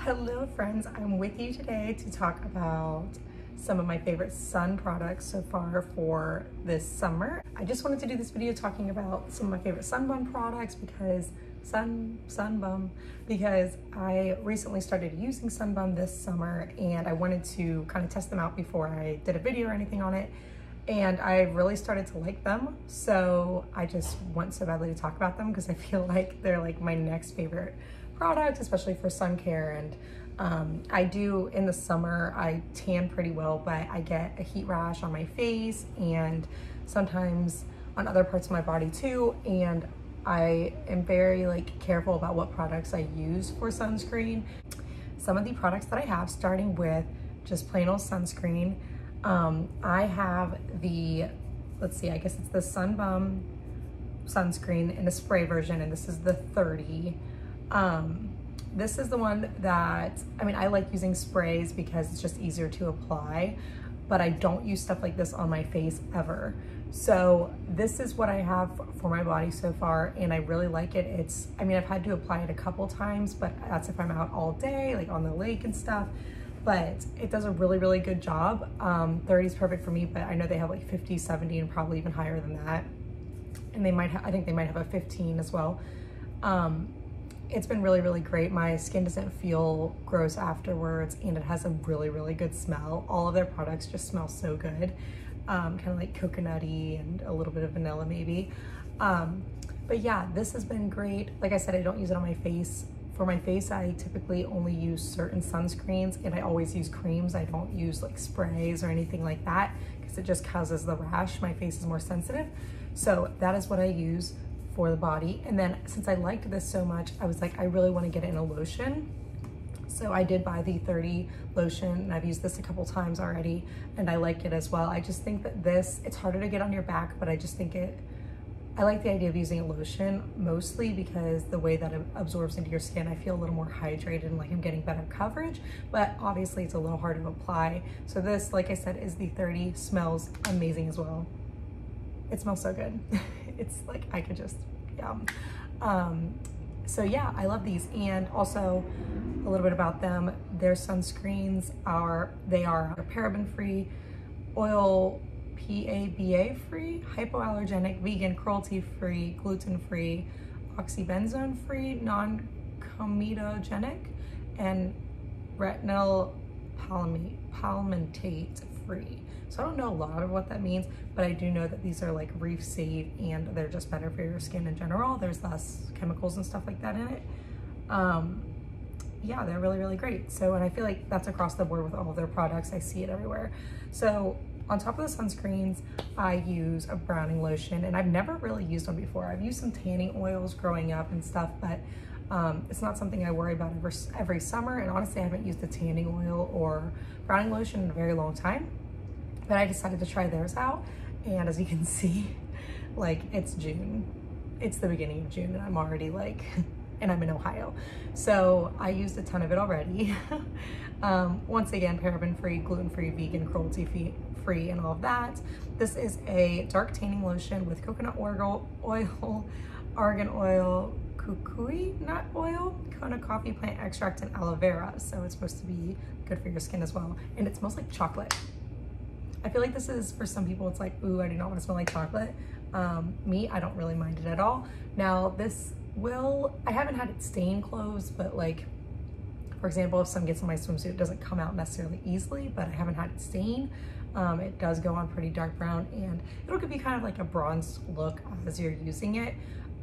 Hello friends, I'm with you today to talk about some of my favorite sun products so far for this summer. I just wanted to do this video talking about some of my favorite sun bum products because because I recently started using sun bum this summer and I wanted to kind of test them out before I did a video or anything on it. And I really started to like them. So I just want so badly to talk about them because I feel like they're like my next favorite product, especially for sun care. And I do, in the summer, I tan pretty well, but I get a heat rash on my face and sometimes on other parts of my body too. And I am very careful about what products I use for sunscreen. Some of the products that I have, starting with just plain old sunscreen, I have the, let's see, I guess it's the Sun Bum sunscreen in a spray version, and this is the 30. This is the one that, I like using sprays because it's just easier to apply, but I don't use stuff like this on my face ever. So this is what I have for my body so far, and I really like it. It's, I've had to apply it a couple times, but that's if I'm out all day, like on the lake and stuff. But it does a really, really good job. 30 is perfect for me, but I know they have like 50, 70, and probably even higher than that. And they might have, I think they might have a 15 as well. It's been really, really great. My skin doesn't feel gross afterwards, and it has a really, really good smell. All of their products just smell so good. Kind of like coconutty and a little bit of vanilla maybe. But yeah, this has been great. Like I said, I don't use it on my face. For my face, I typically only use certain sunscreens, and I always use creams. I don't use like sprays or anything like that because it just causes the rash. My face is more sensitive. So that is what I use for the body. And then since I liked this so much, I was like, I really want to get it in a lotion. So I did buy the 30 lotion, and I've used this a couple times already, and I like it as well. I just think that this, it's harder to get on your back, but I just think I like the idea of using a lotion mostly because the way that it absorbs into your skin, I feel a little more hydrated and like I'm getting better coverage, but obviously it's a little hard to apply. So this, like I said, is the 30, smells amazing as well. It smells so good. It's like, I could just, yum. So yeah, I love these. And also a little bit about them. Their sunscreens are paraben-free, oil, PABA free, hypoallergenic, vegan, cruelty-free, gluten-free, oxybenzone-free, non-comedogenic, and retinol palmitate free. So I don't know a lot of what that means, but I do know that these are like reef safe and they're just better for your skin in general. There's less chemicals and stuff like that in it. Yeah, they're really, really great. So, and I feel like that's across the board with all of their products. I see it everywhere. So on top of the sunscreens, I use a browning lotion, and I've never really used one before. I've used some tanning oils growing up and stuff, but it's not something I worry about every summer. And honestly, I haven't used a tanning oil or browning lotion in a very long time, but I decided to try theirs out. And as you can see, like, it's June. It's the beginning of June, and I'm already like, and I'm in Ohio. So I used a ton of it already. Once again, paraben-free, gluten-free, vegan, cruelty-free, and all of that. This is a dark tanning lotion with coconut oil, argan oil, kukui nut oil, Kona coffee plant extract, and aloe vera. So it's supposed to be good for your skin as well. And it smells like chocolate. I feel like this is, for some people, it's like, ooh, I do not want to smell like chocolate. Me, I don't really mind it at all. Now this I haven't had it stain clothes, but like, for example, if some gets in my swimsuit, it doesn't come out necessarily easily, but I haven't had it stain. It does go on pretty dark brown, and it'll give you kind of like a bronze look as you're using it.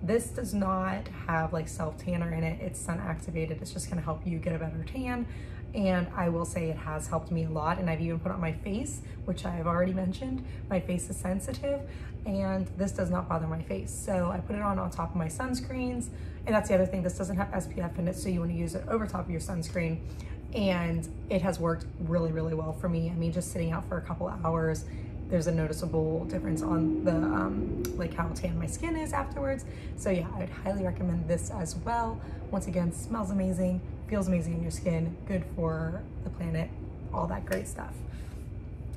This does not have like self-tanner in it. It's sun activated. It's just gonna help you get a better tan. And I will say it has helped me a lot, and I've even put it on my face, which I've already mentioned. My face is sensitive, and this does not bother my face. So I put it on top of my sunscreens, and that's the other thing. This doesn't have SPF in it, so you want to use it over top of your sunscreen. And it has worked really, really well for me. Just sitting out for a couple hours, there's a noticeable difference on the like how tan my skin is afterwards. So yeah, I'd highly recommend this as well. Once again, smells amazing, feels amazing in your skin, good for the planet, all that great stuff.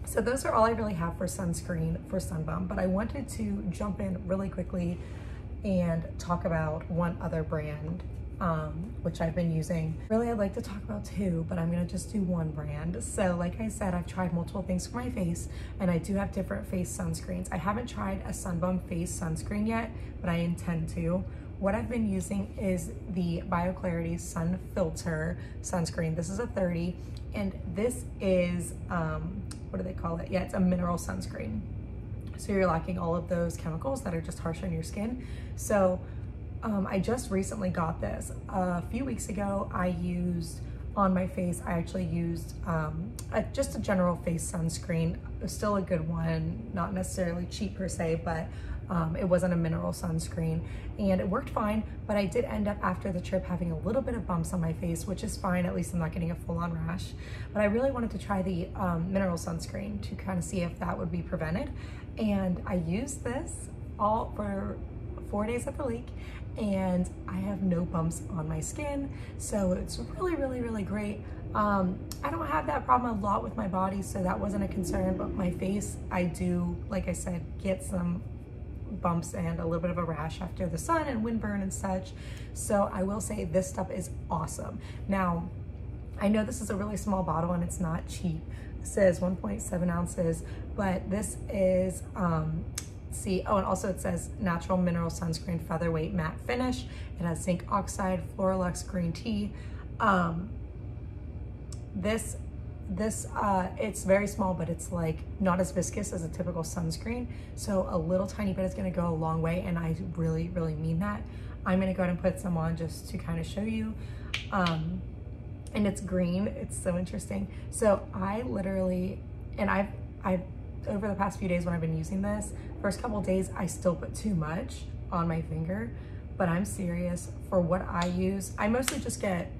So those are all I really have for sunscreen for Sun Bum, but I wanted to jump in really quickly and talk about one other brand which I've been using. Really, I'd like to talk about two, but I'm gonna just do one brand. So like I said, I've tried multiple things for my face, and I do have different face sunscreens. I haven't tried a Sun Bum face sunscreen yet, but I intend to. What I've been using is the BioClarity Sun Filter sunscreen. This is a 30, and this is, what do they call it? Yeah, it's a mineral sunscreen. So you're lacking all of those chemicals that are just harsh on your skin. So I just recently got this. A few weeks ago, I used on my face, I actually used just a general face sunscreen. It was still a good one, not necessarily cheap per se, but it wasn't a mineral sunscreen, and it worked fine, but I did end up after the trip having a little bit of bumps on my face, which is fine. At least I'm not getting a full-on rash. But I really wanted to try the mineral sunscreen to kind of see if that would be prevented. And I used this all for 4 days at the lake, and I have no bumps on my skin. So it's really, really, really great. I don't have that problem a lot with my body, so that wasn't a concern, but my face, I do, like I said, get some bumps and a little bit of a rash after the sun and windburn and such. So I will say this stuff is awesome. Now, I know this is a really small bottle and it's not cheap. It says 1.7 ounces, but this is, see, oh, and also it says natural mineral sunscreen, featherweight matte finish. It has zinc oxide, Floralux green tea. It's very small, but it's like not as viscous as a typical sunscreen. So a little tiny bit is gonna go a long way, and I really, really mean that. I'm gonna go ahead and put some on just to kind of show you. And it's green, it's so interesting. So I literally, and I've over the past few days when I've been using this, first couple of days, I still put too much on my finger, but I'm serious, for what I use, I mostly just get,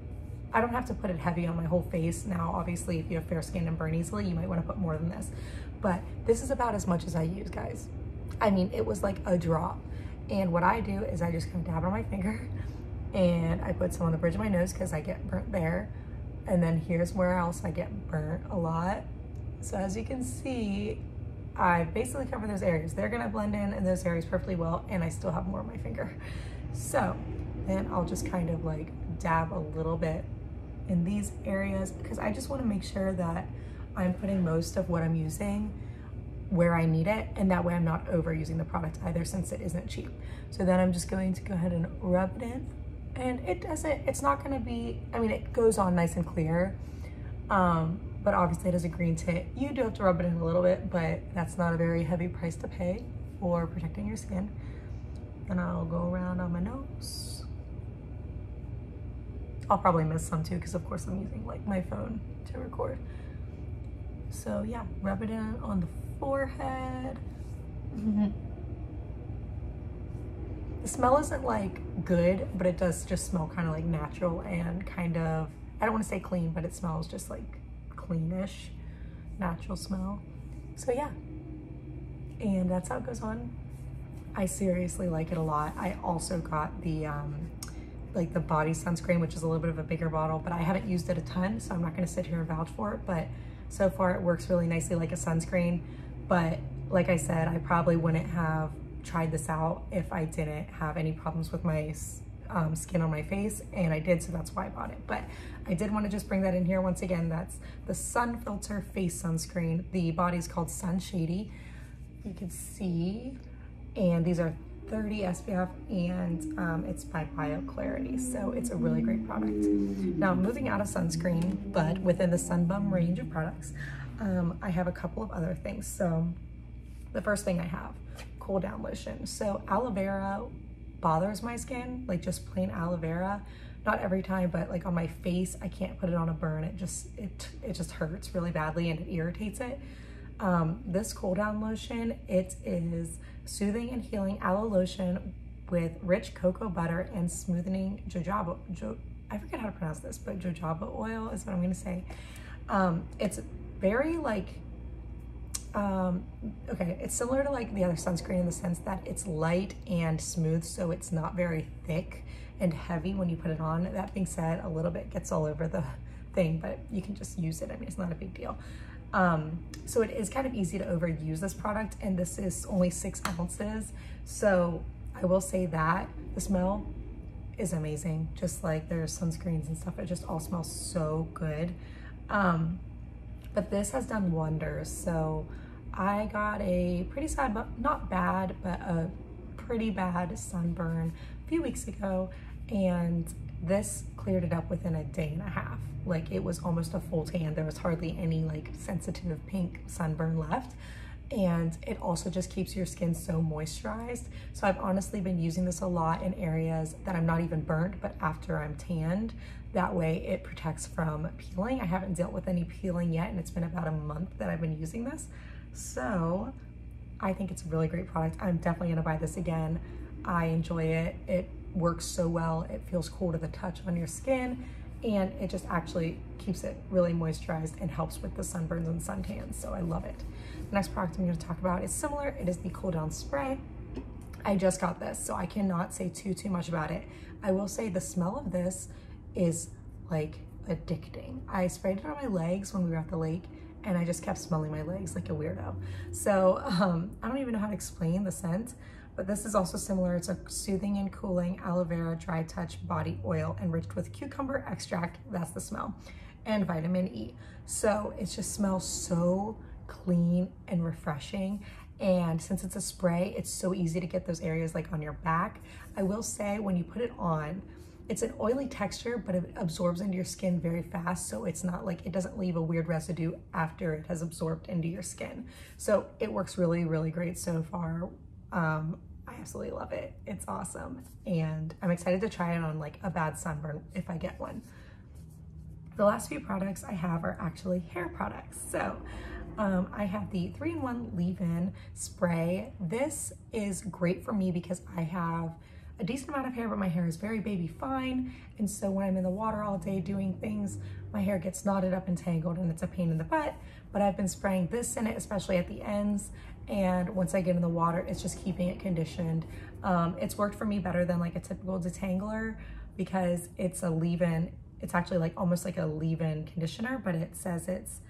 I don't have to put it heavy on my whole face. Now, obviously, if you have fair skin and burn easily, you might want to put more than this. But this is about as much as I use, guys. I mean, it was like a drop. And what I do is I just kind of dab on my finger, and I put some on the bridge of my nose because I get burnt there. And then here's where else I get burnt a lot. So as you can see, I basically cover those areas. They're gonna blend in those areas perfectly well, and I still have more on my finger. So then I'll just kind of like dab a little bit in these areas, because I just want to make sure that I'm putting most of what I'm using where I need it, and that way I'm not overusing the product either, since it isn't cheap. So then I'm just going to go ahead and rub it in, and it's not going to be, I mean, it goes on nice and clear, but obviously it has a green tint. You do have to rub it in a little bit, but that's not a very heavy price to pay for protecting your skin. And I'll go around on my nose. I'll probably miss some too, because of course I'm using like my phone to record. So yeah, rub it in on the forehead. The smell isn't like good, but it does just smell kind of like natural and kind of, I don't want to say clean, but it smells just like cleanish, natural smell. So yeah, and that's how it goes on. I seriously like it a lot. I also got the like the body sunscreen, which is a little bit of a bigger bottle, but I haven't used it a ton, so I'm not gonna sit here and vouch for it, but so far it works really nicely like a sunscreen. But like I said, I probably wouldn't have tried this out if I didn't have any problems with my skin on my face, and I did, so that's why I bought it. But I did want to just bring that in here once again. That's the Sun Filter Face Sunscreen. The body's called Sun Shady, you can see, and these are 30 SPF, and it's by BioClarity, so it's a really great product. Now, moving out of sunscreen, but within the Sun Bum range of products, I have a couple of other things. So the first thing I have, cool down lotion. So aloe vera bothers my skin, like just plain aloe vera. Not every time, but like on my face, I can't put it on a burn. It just hurts really badly and it irritates it. This cool down lotion, it is soothing and healing aloe lotion with rich cocoa butter and smoothing jojoba, I forget how to pronounce this, but jojoba oil is what I'm gonna say. It's very like, okay, it's similar to like the other sunscreen in the sense that it's light and smooth, so it's not very thick and heavy when you put it on. That being said, a little bit gets all over the thing, but you can just use it. I mean, it's not a big deal. So it is kind of easy to overuse this product, and this is only 6 ounces. So I will say that the smell is amazing. Just like their sunscreens and stuff, it just all smells so good. But this has done wonders. So I got a pretty sad, but not bad, but a pretty bad sunburn a few weeks ago, and this cleared it up within a day and a half. Like, it was almost a full tan. There was hardly any like sensitive pink sunburn left. And it also just keeps your skin so moisturized. So I've honestly been using this a lot in areas that I'm not even burnt, but after I'm tanned. That way it protects from peeling. I haven't dealt with any peeling yet, and it's been about a month that I've been using this. So I think it's a really great product. I'm definitely gonna buy this again. I enjoy it. It works so well. It feels cool to the touch on your skin, and it just actually keeps it really moisturized and helps with the sunburns and suntans. So I love it. The next product I'm going to talk about is similar. It is the Cool Down Spray. I just got this, so I cannot say too much about it. I will say the smell of this is like addicting. I sprayed it on my legs when we were at the lake, and I just kept smelling my legs like a weirdo. So I don't even know how to explain the scent, but this is also similar. It's a soothing and cooling aloe vera dry touch body oil enriched with cucumber extract, that's the smell, and vitamin E. So it just smells so clean and refreshing. And since it's a spray, it's so easy to get those areas like on your back. I will say when you put it on, it's an oily texture, but it absorbs into your skin very fast. So it's not like, it doesn't leave a weird residue after it has absorbed into your skin. So it works really, really great so far. I absolutely love it. It's awesome. And I'm excited to try it on like a bad sunburn if I get one. The last few products I have are actually hair products. So I have the 3-in-1 leave-in spray. This is great for me because I have a decent amount of hair, but my hair is very baby fine. And so when I'm in the water all day doing things, my hair gets knotted up and tangled, and it's a pain in the butt. But I've been spraying this in it, especially at the ends. And once I get in the water, it's just keeping it conditioned. It's worked for me better than like a typical detangler because it's a leave-in. It's actually like almost like a leave-in conditioner, but it says it's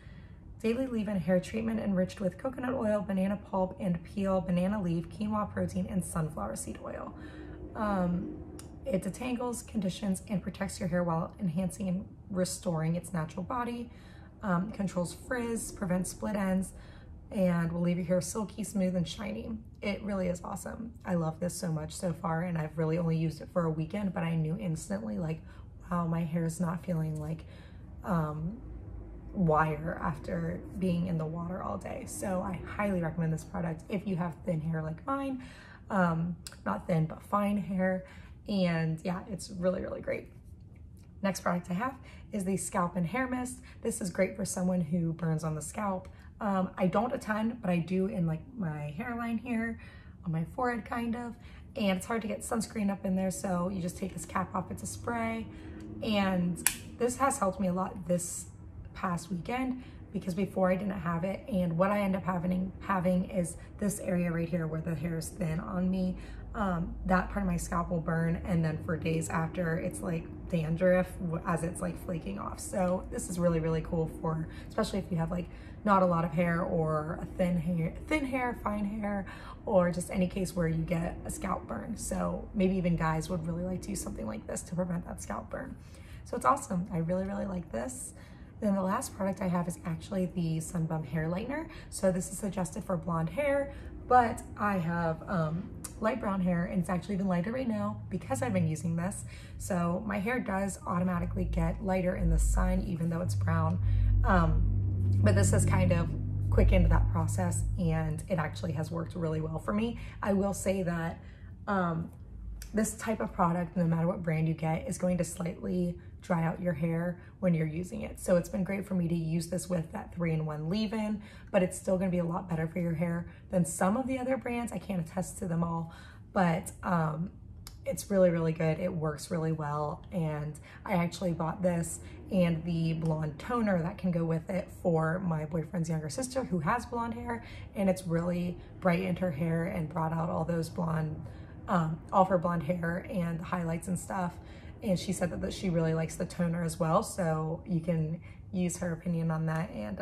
daily leave-in hair treatment enriched with coconut oil, banana pulp and peel, banana leaf, quinoa protein, and sunflower seed oil. It detangles, conditions, and protects your hair while enhancing and restoring its natural body, controls frizz, prevents split ends, and will leave your hair silky, smooth, and shiny. It really is awesome. I love this so much so far, and I've really only used it for a weekend, but I knew instantly, like, wow, my hair is not feeling like wire after being in the water all day. So I highly recommend this product if you have thin hair like mine. Not thin, but fine hair. And yeah, it's really, really great. Next product I have is the Scalp and Hair Mist. This is great for someone who burns on the scalp. I don't a ton, but I do in like my hairline here, on my forehead kind of, and it's hard to get sunscreen up in there, so you just take this cap off, it's a spray, and this has helped me a lot this past weekend because before I didn't have it, and what I end up having is this area right here where the hair is thin on me. That part of my scalp will burn, and then for days after it's like dandruff as it's like flaking off. So this is really, really cool for, especially if you have like not a lot of hair or a thin hair, fine hair, or just any case where you get a scalp burn. So maybe even guys would really like to use something like this to prevent that scalp burn. So it's awesome. I really, really like this. Then the last product I have is actually the Sun Bum Hair Lightener. So this is suggested for blonde hair, but I have light brown hair, and it's actually even lighter right now because I've been using this. So my hair does automatically get lighter in the sun, even though it's brown. But this has kind of quickened that process, and it actually has worked really well for me. I will say that this type of product, no matter what brand you get, is going to slightly dry out your hair when you're using it. So it's been great for me to use this with that 3-in-1 leave-in, but it's still gonna be a lot better for your hair than some of the other brands. I can't attest to them all, but it's really, really good. It works really well. And I actually bought this and the blonde toner that can go with it for my boyfriend's younger sister who has blonde hair, and it's really brightened her hair and brought out all those blonde, all of her blonde hair and the highlights and stuff. And she said that she really likes the toner as well. So you can use her opinion on that and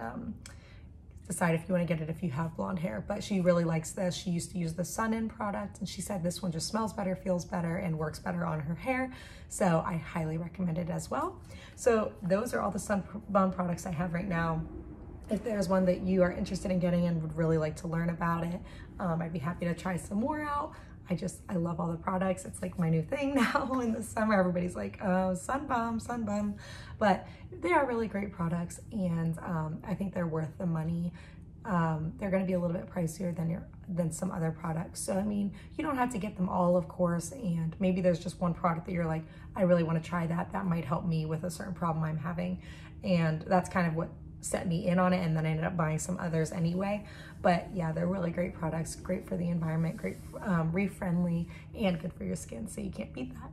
decide if you want to get it if you have blonde hair. But she really likes this. She used to use the Sun-In product, and she said this one just smells better, feels better, and works better on her hair. So I highly recommend it as well. So those are all the Sun Bum products I have right now. If there's one that you are interested in getting and would really like to learn about it, I'd be happy to try some more out. I love all the products. It's like my new thing now in the summer. Everybody's like, oh, Sun Bum. But they are really great products, and I think they're worth the money. They're gonna be a little bit pricier than some other products. So, I mean, you don't have to get them all, of course, and maybe there's just one product that you're like, I really wanna try that. That might help me with a certain problem I'm having. And that's kind of what set me in on it, and then I ended up buying some others anyway. But yeah, they're really great products, great for the environment, great reef friendly, and good for your skin, so you can't beat that.